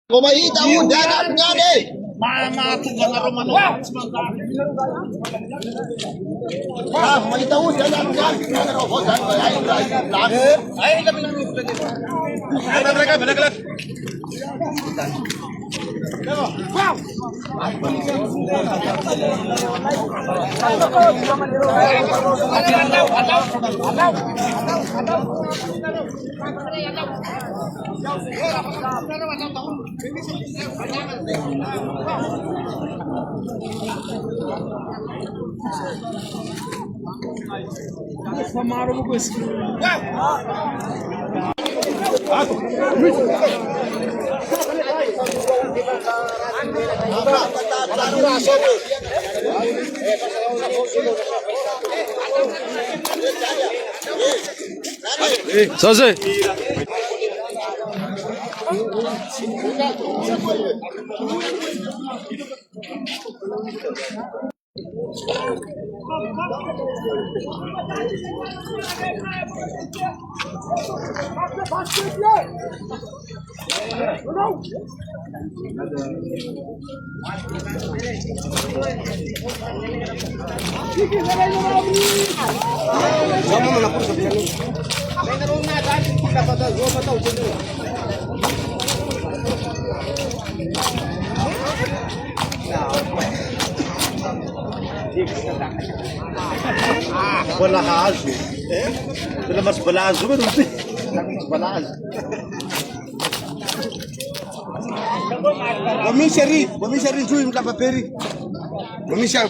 Kung makita mo, ganap nga eh. Matugan na Romano. Makita mo, ganap nga. Ay, kami lang. Balik. Sose. Balahazo. Sila mas balahazo ba? Mas balahazo. Wamisha rin juu mkapaperi. Wamisha.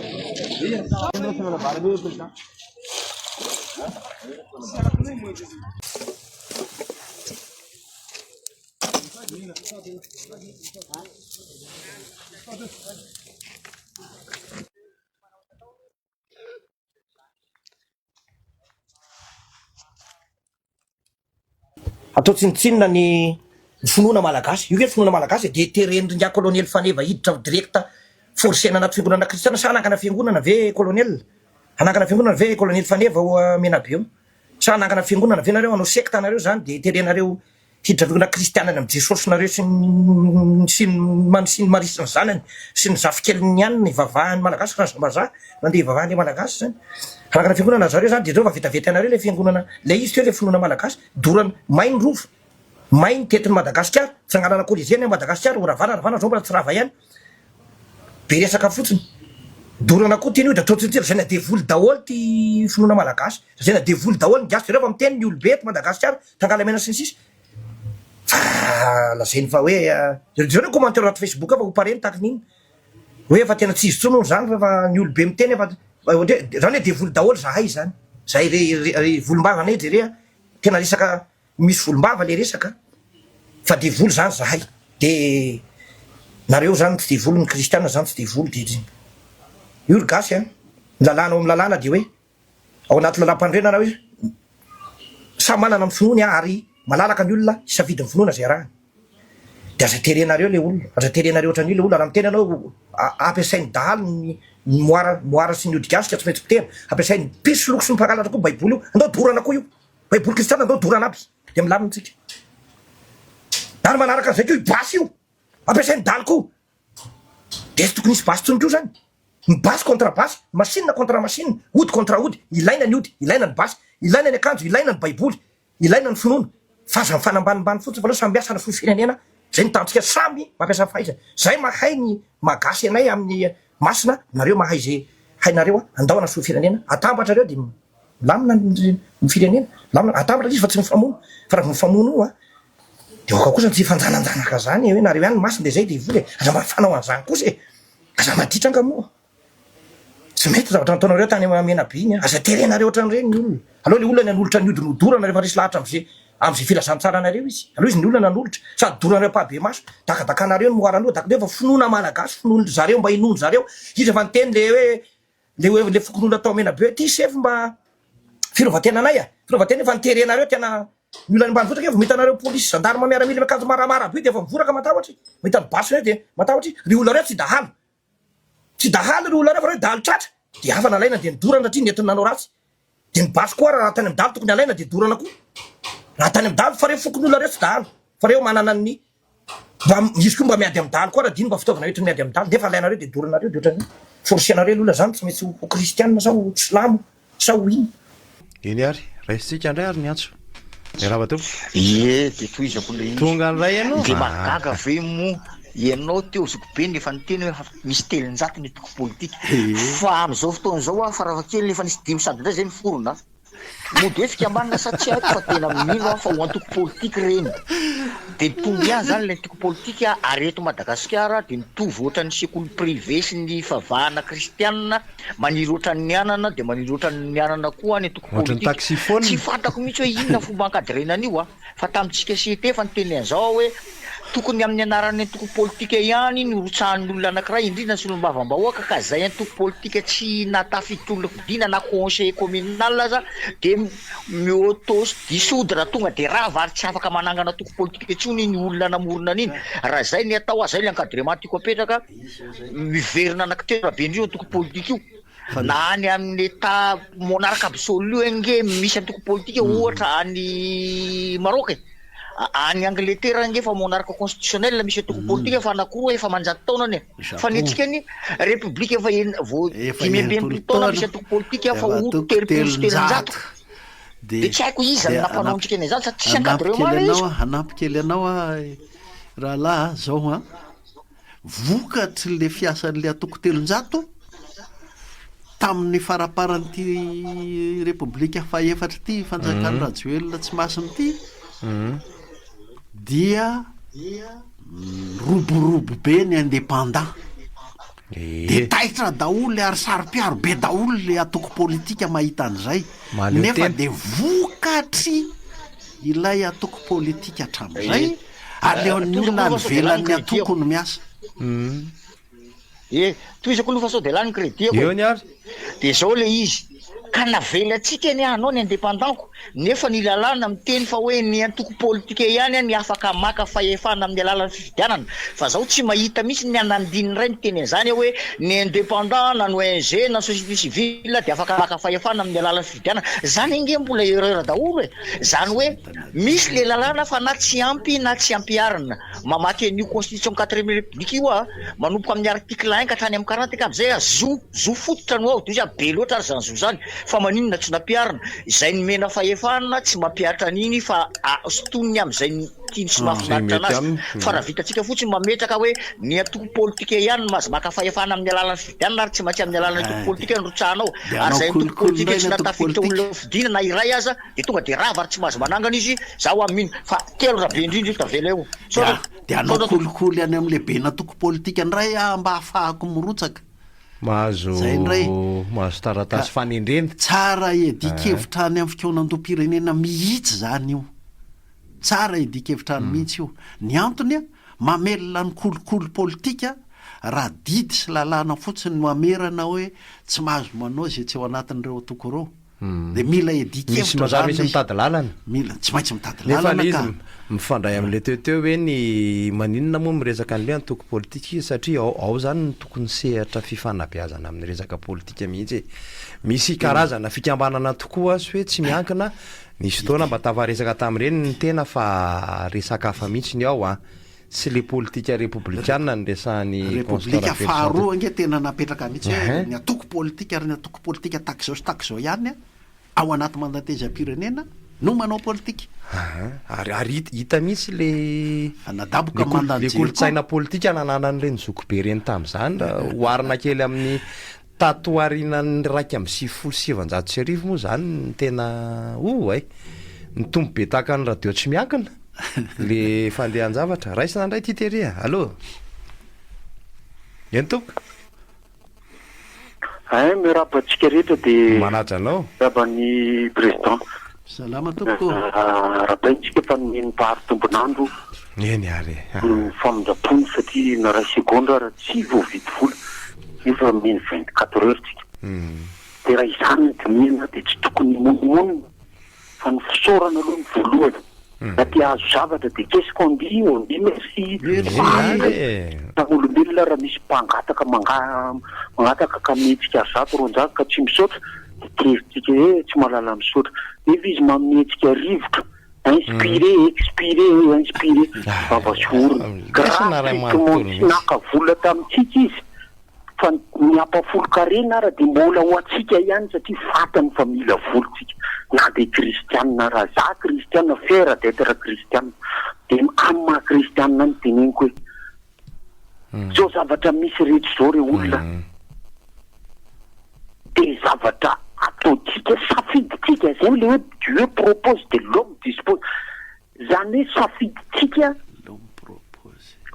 Atao tsindritsinina ny finoana malagasy. Io hoe finoana malagasy de teren'ndringa koloniely faneva hiditra direkta forsena anaty fiangonana kristiana sa anangana fiangonana ve koloniely anangana fiangonana ve koloniely faneva mena be io sa anangana fiangonana ve nareo anao sekta nareo zany de terenareo hiditra fiangonana kristiana amin'ny jesosy nareo sy ny marisina zanany sy ny zafikeliny ihany ny vavahany malagasy ka zambaza nandeha vavahany malagasy zany anangana fiangonana zareo zany de reo vavetavety anareo le fiangonana le izy teo le finoana malagasy dorany mainy rovo mainy tetiny Madagasikara fianganana kolizieny Madagasikara ravana zao mbola tsy rava ihany be resaka fotsiny dorana koa teny io da atao zay na devoly daholo ty finoana malagasy zay na devoly daholo ny gasy reo fa miteny ny olobe eto Madagasikara tangalamena sy ny sisa fa lazainy fa hoe zao ny commentaire anaty Facebook fa ho pareny taky niny hoe efa tena tsy izy tsony zany fa ny olobe miteny efa zany hoe devoly daholo zahay zany zay re volombava ne jere tena resaka misy volombava le resaka fa devoly zany zahay de nareo zany tsy devoly ny kristiana zany tsy devoly de io ry gasy milalana milalana de hoe ao anaty lalam-pandrena na hoe samy manana amin'ny finoany ary malalaka ny olona isafidy ny finoana zay raha de aza terenareo le olona aza terenareo ohatran'io le olona raha miteny anao ampiasainy dahalo ny moara sy ny odigasika tsy maintsy mitena ampiasainy pisy loko sy ny mpangalatra koa baiboly io andao dorana koa io baiboly kristiana andao dorana aby de milamina tsika ary manaraka zay keo basy io ampiasainy daly koa de tsy tokony isy basy tsony keo zany ny basy contre basy machine contre machine ody contre ody ilaina ny ody ilaina ny basy ilaina ny akanjo ilaina ny baiboly ilaina ny finoana fa aza mifanambanimbany fotsiny fa leo samy miasa na firenena zay ny tantsika samy mampiasa fahaiza zay mahay ny magasy anay amin'ny masina nareo mahay zay hainareo andao na firenena atambatra reo de lamina ny firenena lamina atambatra izy fa tsy mifamono fa raha mifamono io de oka kosa tsy fanjananjanaka zany hoe nareo ihany masina de zay de voly aza mafanao an'izany kosa aza maditranga moa tsy mety zavatra nataonareo tany mena be iny aza terenareo ohatran'ireny ny olona aloha le olona nanolotra ny odiny hodorana rehefa resy lahatra am'izay filazantsara anareo izy aloha izy ny olona nanolotra sady doranareo pabe maso dakadakanareo ny moaraloha dakadeo fa finoana malagasy finoana zareo mba inony zareo izy efa niteny le hoe le fokon'olona atao mena be ty sefy mba firovatena anay firovatena efa niterenareo tena mila mbany votraka efa mitanareo polisy gendarme miaramila miakanjo maramara be de efa mivoraka matahotra mahita ny basy de matahotra ry olona reo tsy dahalo tsy dahalo ry olona reo fa reo dahalo tratra de hafa nalaina de nidorana satria netiny nanao ratsy de ny basy koa raha tany amdalo tokony alaina de dorana koa raha tany amdalo fa reo fokon'olona reo tsy dahalo fa reo manana ny izy koa mba miady amin'ny daly koa raha dino mba fitaovana rehetra miady amin'ny daly de efa alainareo de doranareo de ohatrany forsianareo lola zany tsy maintsy ho kristianina sa ho silamo sa ho ino iny ary raisitsika andray ary niantso raha tompo ye de toizako le tonga ny ray ianao de mahagaga ve mo ianao teo zoko be nefa niteny hoe misy telonjato ny toko politika fa am'izao fotoana zao a faravakely nefa nisy 5 sady ndray zay miforona mody hoe fikambanana satria haiko fa tena mino a fa ho antoko politika reny de tonga ihany zany le toko politika ary eto Madagasikara de mitovy ohatran'ny sekoly privé sy ny favahana kristianina maniry ohatran'ny anana de maniry ohatran'ny anana koa ny toko politika tsy fantako mihitsy hoe inona fomba ankadirenan'io a fa tamintsika CT fa niteny an'izao hoe tokony amin'ny anaran'ny toko politika ihany ny rotsahan'ny olona anankiray indrindra sy olombavambahoaka ka zay ny toko politika tsy natafitolona fidina na conseil communal aza de mi-auto dissoudre raha tonga de raha vary tsy afaka manangana toko politika intsony ny olona namorona an'iny raha zay ny atao a zay le encadrement tiako apetraka miverina anankitera be indrindra toko politika io na any amin'ny état monarque absolu enge misy ny toko politika ohatra any Maroc any Angleterre nge fa monarque constitutionnel misy toko politika fa anakoroa efa manjato taona ny fa ny antsika ny république efa dimy amby enimpolo taona misy toko politika fa ho telonjato de tsy haiko izy zany nampanao antsika ny zany sa tsy encadrement izy hanampikely anao raha lahy zao a vokatry le fiasan'le atoko telonjato tamin'ny faraparan'ity république faefatra ity fanjakan'ny Rajoelina tsy masiny ity dia roborobo be ny indépendant de taitra daoly ary sary-piaro be daoly le atoko politika mahita an'izay nefa de vokatry ilay atoko politika hatramin'izay aleon'ny olona nivelan'ny atoko no miasa toizako aloha fa sao de lany crédit ako de zao le izy ka navela atsika ny anao ny indépendantko nefa ny lalàna miteny fa hoe ny antoko politika ihany ny afaka maka fahefana amin'ny alalan'ny fifidianana fa zao tsy mahita mihitsy ny anandininy ray miteny an'izany hoe ny indépendant na ny ONG na société civile de afaka maka fahefana amin'ny alalan'ny fifidianana zany nge mbola erreur daholo e zany hoe misy le lalàna fa na tsy ampy na tsy ampiarina mamaky an'io constitution 4e république io a manomboka amin'ny article 1 ka hatrany amin'ny 40 ka am'izay zo fototra no ao de izy be loatra ary zany zo zany fa maninona tsy nampiarina izay ny mena fahefana tsy mampiaritra an'iny fa stoniny am'izay tiny sy mahafinaritra anazy fa raha vitatsika fotsiny mametraka hoe ny atoko politika ihany mazy maka fahefana amin'ny alalan'ny fifidianana ary tsy maintsy amin'ny alalan'ny toko politika ny rotsahanao ary zay ny toko politika tsy natafiditra olona fidina na iray aza de tonga de raha vary tsy mahazo manangana izy zaho aminy fa telo raha be indrindra io tavela eo de anao kolikoly any am'le bena toko politika ndray mba ahafahako mirotsaka mahazo taratasy fanendreny tsara edikevitra any amin'ny fikonan-dom-pirenena mihitsy zany io tsara edikevitra any mihitsy io ny antony a mamelona ny kolokolo politika raha didy sy lalàna fotsiny mamerana hoe tsy mahazo manao zay tsy ao anatin'ireo toko reo de mila edikevitra misy mitady lalana mila tsy maintsy mitady nefa lalana izy mifandray am'le teoteo hoe ny maninona moa miresaka an'le antoko politika izy satria ao zany ny tokony sehatra fifanabeazana amin'ny resaka politika mihitsy misy karazana fikambanana tokoa sy hoe tsy miankina nisy fotoana mba tavaresaka tamin'ireny ny tena fa resaka hafa mihitsy ny ao sy le politika républicaine ny resahan'ny république faharoa nge tena napetraka mihitsy hoe ny atoko politika ary ny atoko politika takzao sy takzao ihany ao anaty mandatezam-pirenena no manao politika ary hita mihitsy le nadaboka mandany le kolotsaina politika nananan'ireny zoko be reny tamin'izany hoarina kely amin'ny tatoarinan'ny raiky amin'ny 790 moa zany ny tena ny tombo be tahaka ny radio tsy miankina le fandehan-javatra raisina indray ty teria allo eny tompoka mirabatsika rehetra de manaja anao raban'ny président salama tompoko rabaintsika fa nomeny mpahary tombonandro eny ary famonjam-pony satria na ray segondra raha tsy voavidy vola nefa meny 24 heures tsika de raha izany de mena de tsy tokony monomonina fa ny fisaorana aloha ny voalohany na ty azo zavatra de qu'est-ce qu'on dit on dit merci olombelona raha misy mpangataka mangataka ka mihetsika zato ronjato ka tsy misaotra de kevitsika hoe tsy mahalala misaotra nefa izy mametsika rivotra inspiré vavasorona grafikomontsy vola tamitsika izy fa miampafolo-karena ara dia mbola ho atsika ihany satria vatany fa mila volontsika na dia kristianina raha za kristianina fera d'être kristianina dia amin'ny maha kristianina ny teneniko hoe zao zavatra misy rehetra zao re olona dia zavatra ataotsika safiditsika zay le hoe Dieu propose de l'homme dispose zany hoe safiditsika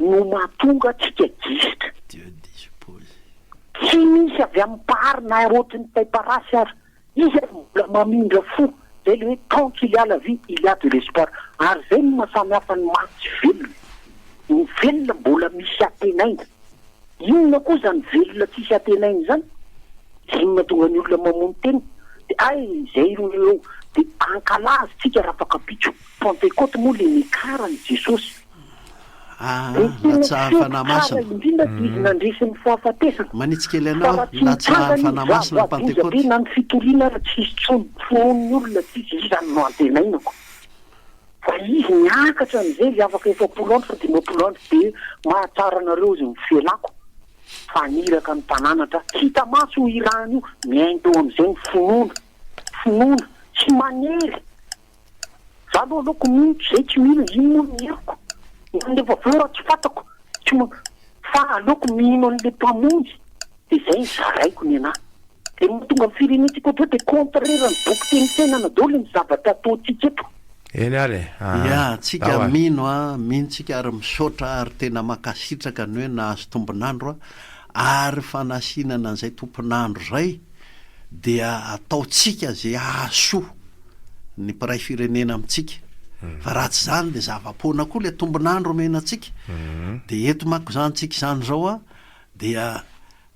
no mahatonga atsika gisitra tsy misy avy amin'ny pary na ohatrany taiparasy ary izy mbola mamindra fo zay le hoe tant qu'il y a la vie il y a de l'espoir ary zay no mahasamihafa ny matsy velona ny velona mbola misy atenaina inona koa zany velona tsisy atenaina zany zay mahatonga ny olona mamono teny de ay zay eo de ankalazy tsika raha afaka pitso pentecote moa le nikarany jesosy latsahafana masina indrindra izy nandresiny fahafatesana manitsy kely anao latsahafana masina pentecote na ny fitoriana raha tsisy tsony fon'ny olona tsisy izany no antenainako fa izy niakatra an'izay le afaka efapolo andro fa dimapolo andro de mahatsara anareo izy mifelako fa niraka ny tanànatra hita maso irany io miainto am'izay ny finoana tsy manery za aloha aloko mihitsy zay tsy mino ino moa mieriko nefa vora tsy fatako tsy fa aleoko mino an'le mpamonjy de zay zaraiko ny anahy de mahatonga amin'ny firenetsika ohatra hoe de contraire ny boky teny tenana daholo ny zavatra ataotsika eto eny ary ia tsika mino minotsika ary misaotra ary tena makasitraka ny hoe nahazo tombonandro ary fanasinana an'izay tomponandro zay dia ataotsika zay ahasoa ny mpiray firenena amintsika fa raha tsy zany de zava-poana koa le tombonandro menatsika de eto mako zany tsika zany zao dia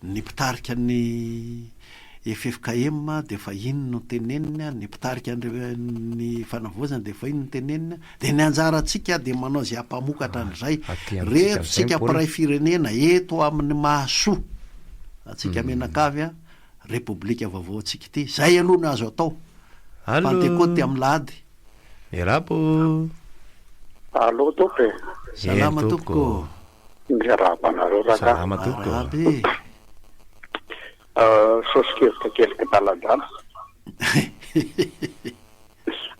ny mpitarika ny FFKM de fa ino no tenenina ny mpitarika ny fanavozana de fa ino no tenenina de ny anjaratsika de manao zay ampamokatra an'izay reto tsika mpiray firenena eto amin'ny mahasoa atsika menakavy repoblika vaovao tsika ty zay aloha no azo atao pentecote amin'ny lahady erapo allo tope salama toko miarabanareo salama toko arabe sosikevitra kelika daladala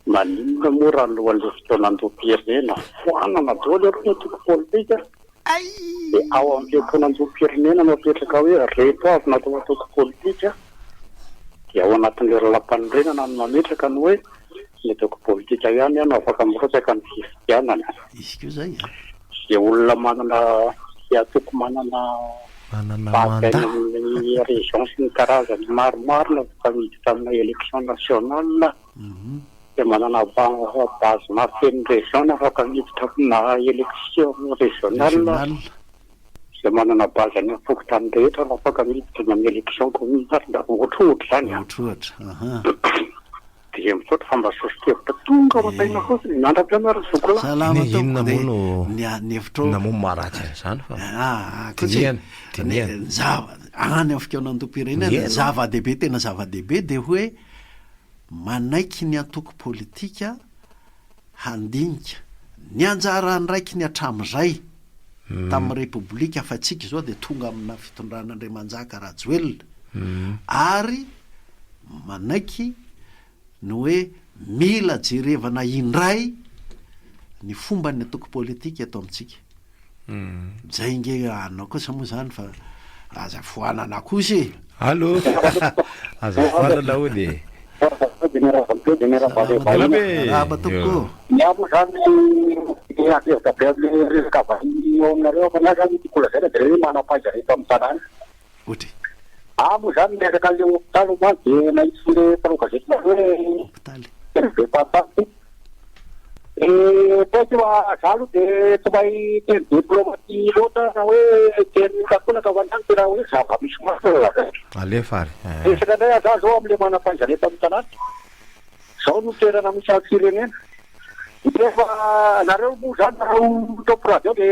maninona moa raha lohan'le fotoanandoam-pirenena foanana daholo aro ny toko politika de ao amin'le fotoanandoam-pirenena mapetraka hoe reto avy natao atoko politika de ao anatin'le ralam-panorenana no mametraka ny hoe ny toko politika ihany no afaka mirotsaka ny fifidianana izy ko zay de olona manana atoko manana mandat ny région sy ny karazany maromaro no afaka miditra amina élection nationale de manana base mafeny région no afaka miditra amina élection régionale de manana base any fokotany rehetra no afaka miditra amin'ny élection communale da ohatrohatra zany ohatrohatra de misaotra fa mba sosikevitra tonga mataina fotsiny mandra-pianara zokola salama toko inona de moa no ny hevitro namono maharatsy zany fa kotsy tiniany zava any amin'ny fikaonantom-pirenena zava-dehibe tena zava-dehibe de hoe manaiky ny antoko politika handinika ny anjara andraiky ny atram'izay tamin'ny repoblika fa tsika zao de tonga amina fitondran'Andriamanjaka Rajoelina ary manaiky no hoe mila jerevana indray ny fomba ny atoko politika ato amintsika zay inge anao kosa moa zany fa aza foanana kosy allo aza foana laholy raba toko miabo zany akevitabe resaka vahiny eo aminareo fa na zany tikola zay de re manapaiza reto amin'ny tanàna ohatra amo zany miresaka le hôpitaly ma de nahitsy le progazety hoe hôpitaly be papaty toky zalo de tsy mahay teny diplomatie loatra na hoe teny takolaka hoanany tena hoe zava-misy maso alefary resaka ndray za zao am'le manapaiza reto amin'ny tanàna zao no toerana misy firenena defa nareo moa zany nareo topo radio de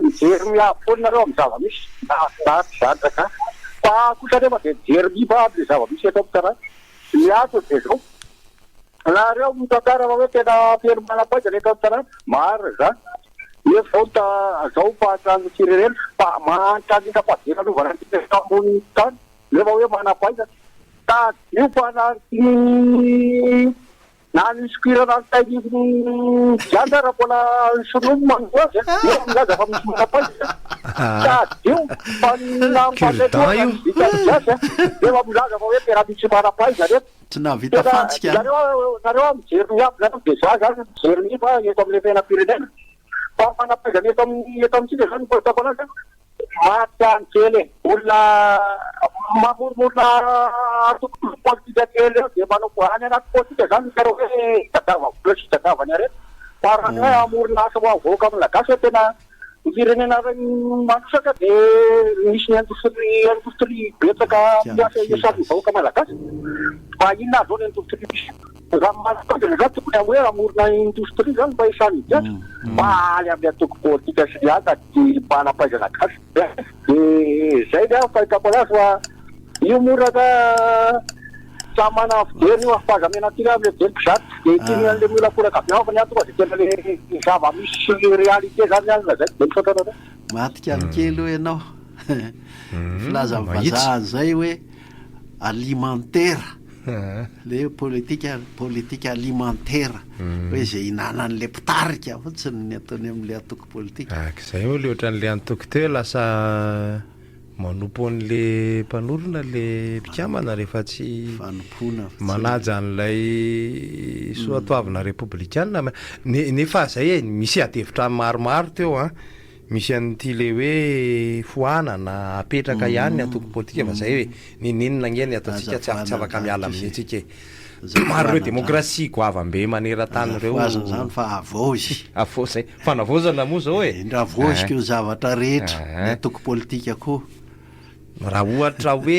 mijery miafony nareo amin'ny zava-misy naty zandraka fa kosa nefa de mijery miba aby le zava-misy eto amin'ny tanàna miato de zao nareo mitantara fa hoe tena feno manam-paizana eto amin'ny tanàna maro zany zao fahatrano tsirireny fa mahantrany kapadena lovana ambony tany nefa hoe manam-paizana tadio fa nanisokirana ny tainy janda raha mbola sonomy mango azy milaza fa misy manam-paizana tadio fa nampanetitaazy nefa milaza fa hoe tena misy manam-paizana eto tsy navita fantsika nareo mijery miaby zany de za zany mijery ny fa eto amin'le fiainam-pirenena fa manam-paizana eto amintsika zany mipotako anazy maty any kely olona mamoromorona tokotoko politika kely eo de manao any anaty politika zany kareo hoe tadava vola sy tadavany arety fa raha ny hoe amorona asa avoaka amin'ny lagasy hoe tena ny firenena manosaka de misy ny indostrie betsaka miasa iasany vahoaka malagasy fa inona azao ny indostrie misy raha manakazana zany tokony hoe amorona indostrie zany mba isany idiatra faly amin'ny atoko politika sy niata de manam-paizana gasy de zay de fahitako anazy fa io moraka sa mana fijery io afazamena tira am'le very mpizaty de tiny an'le mila korakaviao fa ny antoko de tena le zava misy réalité zany alina zay de misaotana matika ny kely hoe ianao filaza ny vazahany zay hoe alimentaire le politika alimentaire hoe zay hinanan'le mpitarika fotsiny ny ataony amin'le atoko politika zay hoe le ohatran'le antoko teo lasa manompo an'le mpanorona le mpikamana rehefa tsy fanompona manaja an'ilay soatoavina republikana nefa zay misy atevitra maromaro teo a misy an'ity le hoe foanana apetraka ihany ny atoko politika fa zay hoe ninina ngeny ataontsika tsy afaka miala amin'itsika maro reo demokrasia goavambe maneran-tany reo zany fa avozy zay fanavozana moa zao e ndra avoziko zavatra rehetra ny atoko politika koa raha ohatra hoe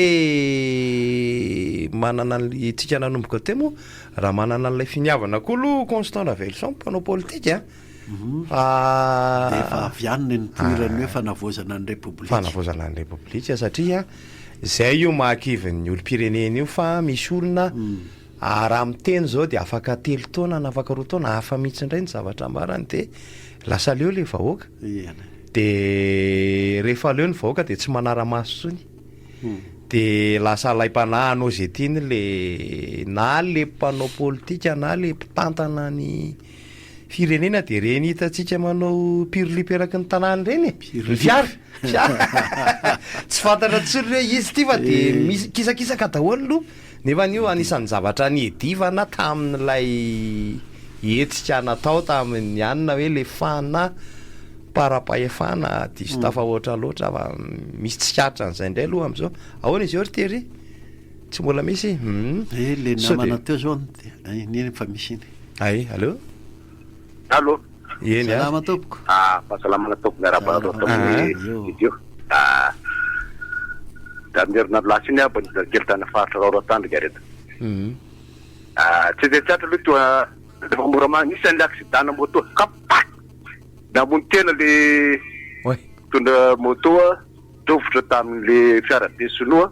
manana itsika nanomboka teo moa raha manana n'ilay finiavana koa aloha Constant Navelson mpanao politika efa avianiny ny toerany hoe fanavozana ny republika satria zay io mahakiviny olo-pirenena io fa misy olona raha miteny zao de afaka 3 taona na afaka 2 taona hafa mihitsy indray ny zavatra marany de lasa leo le vahoaka de rehefa leo ny vahoaka de tsy manara-maso tsony de lasa laim-panahy anao zay tiany le na le mpanao politika na le mpitantana ny firenena de reny hitatsika manao piroliperaky ny tanàny reny fiary tsy fantatra tsony hoe izy ty fa de misy kisakisaka daholo aloha nefa an'io anisan'ny zavatra niedivana tamin'ilay etsika natao tamin'ny anina hoe le fana para-pahefana diso tafa oatra loatra fa misy tsikatra n'izay indray aloha am'izao ahoana izy eo ry tery tsy mbola misy le namana teo zao niny fa misy iny ay allo eny salama tompoko fahasalamana tompoko miarabanaio da mierina lasy iny aby kely tany faritra raoratandrika reta tsy de tsatra aloha toa efa mora isan'le accident moto kapak da mony tena le tondra moto tovitra tamin'le fiarabe sinoa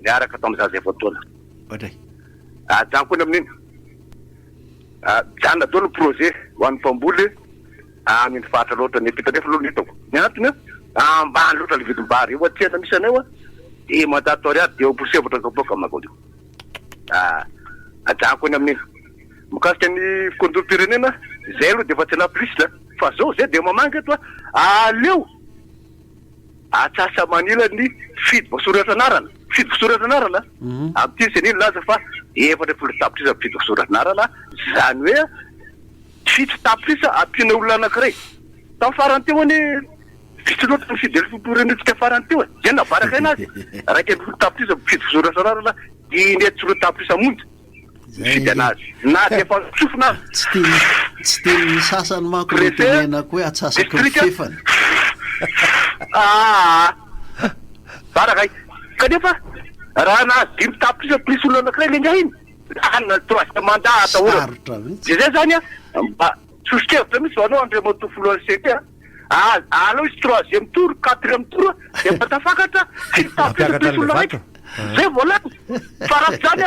niaraka tamin'ny zaza efa taona zany koa ny amin'iny jana tao ny projet ho an'ny mpamboly amin'ny faritra loatra ny pita nefa aloha ny hitako ny antony ambany loatra le vidim-bary io atsena misy anao de mandato ariady de oposevatra kapoka magodio ajako koa ny amin'iny mikasika ny fikondrom-pirenena zay aloha de efa tsy naprisy fa zao zay de mamanga eto aleo atsasa manila ny fidy voasoratranarana amin'ity se niny laza fa efatra folo tapitrisa fidy voasoratranarana zany hoe fito tapitrisa ampiana olona anankiray tamin'ny farany teo any vitsy loatra ny fidely firenetsika farany teo zay nabaraka anazy raika ambin'ny folo tapitrisa fidy voasoratranarana inetsolo tapitrisa monja fidy anazy na de efa sofina tsy teny sasany manko tenenako hoe atsasaka fefany barakay kanefa raha na dimy tapitrisa plisy olona anankiray le ngahiny ana troisième mandat ataora de zay zany mba sosikevitra misy anao andre motofolo act alao izy troisième tour quatrième tour de mba tafakatra fito tapitrisa plisy olona raiky zay voalany fa raha zany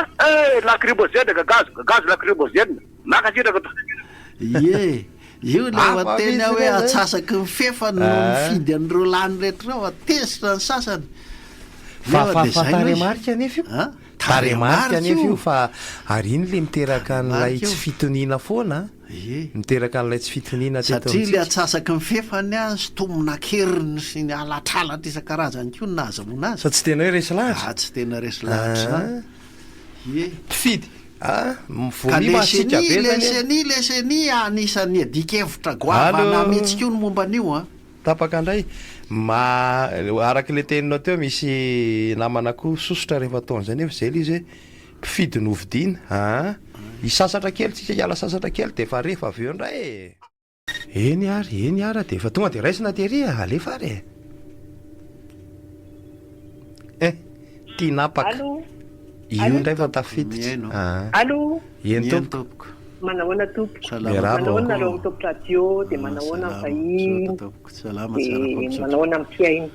lacrymogène gaz lacrymogène makasiraka ie io le ateny hoe atsasaky mifefa no mifidy an'ireo lany rehetra reo atesitra ny sasany taremarika anefa io taremarika anefa io fa ary iny le miteraka n'ilay tsy fitoniana foana miteraka n'ilay tsy fitoniana satria le atsasaky mifefany a sy tombona-keriny sy ny alatralatra isan-karazany ko nahazamoana azy fa tsy tena hoe resy lahatra tsy tena resy lahatra mpifidy leseny anisan'ny adikevitra goavana mihitsy ko ny momba an'io a tapaka indray araky le teninao teo misy namana koa sosotra rehefa taona zany efa zay le izy hoe mpifidy novidiana isasatra kely tsika hiala sasatra kely de efa rehefa avy eo indray eny ary de efa tonga de raisina teria alefa ary tia napaka io indray fa tafiditra allo eny tompoko manahoana tompoko manahoana reo mitopy radio de manahoana vahiny de manahoana amtia iny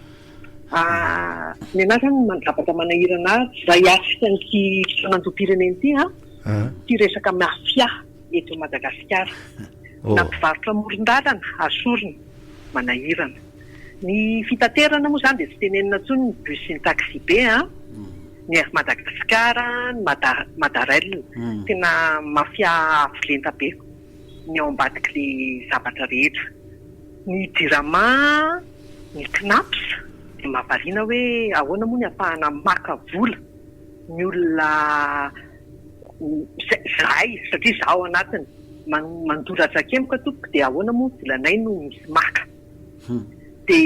ny anahy zany mandrapatra manahirana zay asika nyty fotoanantom-pireneny ty ty resaka mafia eto Madagasikara na mpivarotra moron-dalana asorina manahirana ny fitaterana moa zany de tsy tenenina ntsony ny bus sy ny taxi be ny Madagasikara ny Madarel tena mafia avolenta be ny ao ambadiky le zavatra rehetra ny dirama ny knaps de mahavariana hoe ahoana moa ny ahafahana maka vola ny olona zahay satria zaho anatiny mandoratra kemoka tompoko de ahoana moa volanay no misy maka de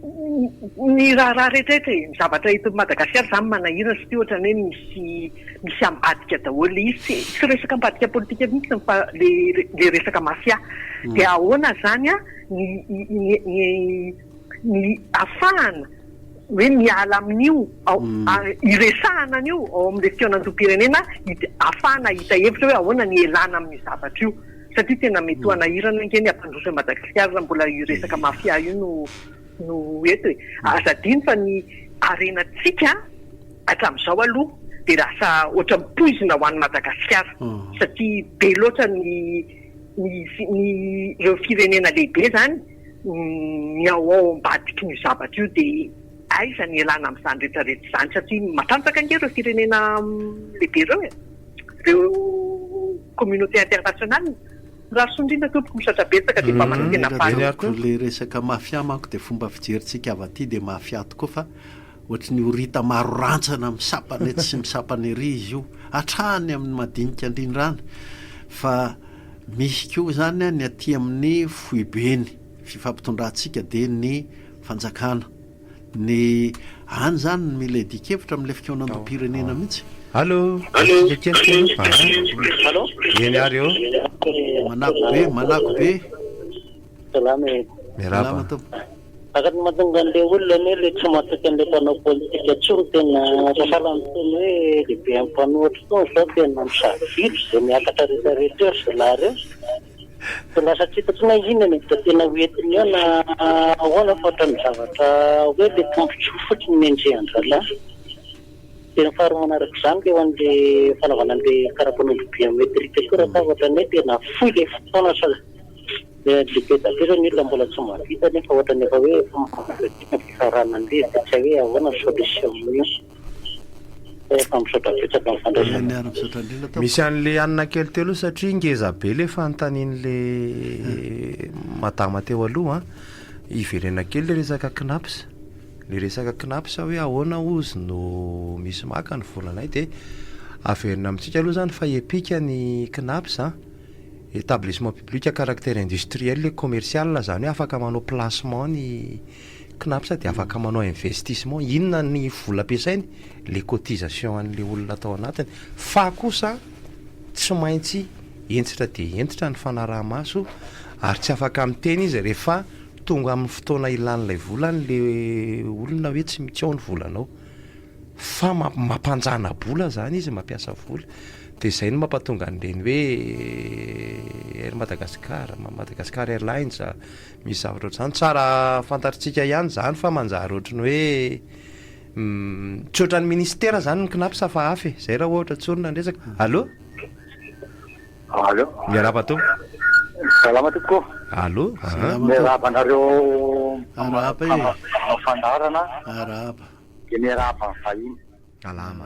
ny raha rehetrarehetra ny zavatra hito Madagasikara zany manahirana sy ohatrany hoe misy ambadika daholo izy tsy resaka ambadika politika mihitsy fa le resaka mafia de ahoana zany ny afahana hoe miala amin'io iresahana an'io ao amin'le fionantom-pirenena afahana hita hevitra hoe ahoana ny elana amin'ny zavatra io satria tena mety ho anahirana nkeny ampandroso Madagasikara raha mbola resaka mafia io no eto azadiny fa ny arenatsika hatramin'izao aloha de lasa ohatra mipoizina ho an'ny Madagasikara satria be loatra ny reo firenena lehibe zany ny ao ambadiky ny zavatra io de aiza ny elana amin'izany rehetrarehetra zany satria matanjaka nge reo firenena lehibe reo communauté internationale raha sondrina tompoko misatra betsaka de mba manatena le resaka mafia manko de fomba fijerintsika avy aty de mafia tokoa fa ohatry ny orita maro rantsana misapany ety sy misapany ery izy io hatrany amin'ny madinika andrindrana fa misy koa zany ny aty amin'ny foibeny fifampitondrantsika de ny fanjakana ny any zany ny mila dikevitra amin'le fikonan-dom-pirenena mihitsy allo eny ary eo manako be salama tompo akatny mahatonga an'le olona ny le tsy mataka an'le mpanao politika tsony tena sahala miteny hoe lehibe amin'ny mpanohatry to zao tena misavitro zay miakatra rehetrarehetra zay laha reo de lasa tsika tsy nahinana da tena hoentiny eo na ahoana fatra ny zavatra hoe le tompontso fotsiny miendrehandrala tena faharoa manaraka izany le ho an'le fanaovana an'le karapanondro biometrika koa raha zavatra ny hoe tena foy le fotoana sa lehibe dapera ny olona mbola tsy mahavita nefa ohatra nefa hoe fifarana an'le de tsy hoe ahoana solution io efa misaotra betsaka amin'ny fandraisana misy an'le anina kely telo satria ngeza be le fanontanian'le madama teo aloha iverena kely le resaka knaps le resaka knaps hoe ahoana ozy no misy maka ny volanay de averina amintsika aloha zany fa epika ny knaps établissement public à caractère industriel le commercial zany hoe afaka manao placement ny knaps de afaka manao investissement inona ny vola ampiasainy le cotisation an'le olona atao anatiny fa kosa tsy maintsy entitra de entitra ny fanaraha-maso ary tsy afaka miteny izy rehefa tonga amin'ny fotoana ilan'ilay volany le olona hoe tsy ao ny volanao fa mampanjana bola zany izy mampiasa vola de zay no mampatonga an'ireny hoe Air Madagascar Airlines misy zavatra ohatr'izany tsara fantatritsika ihany zany fa manjary ohatrany hoe tsotra ny ministera zany ny kinapy safa hafy zay raha ohatra tsonona andresaka allo alo miarapa tompo salama tokoa allo miarapanareo arapa fandarana arapa de miarapa vahiny alama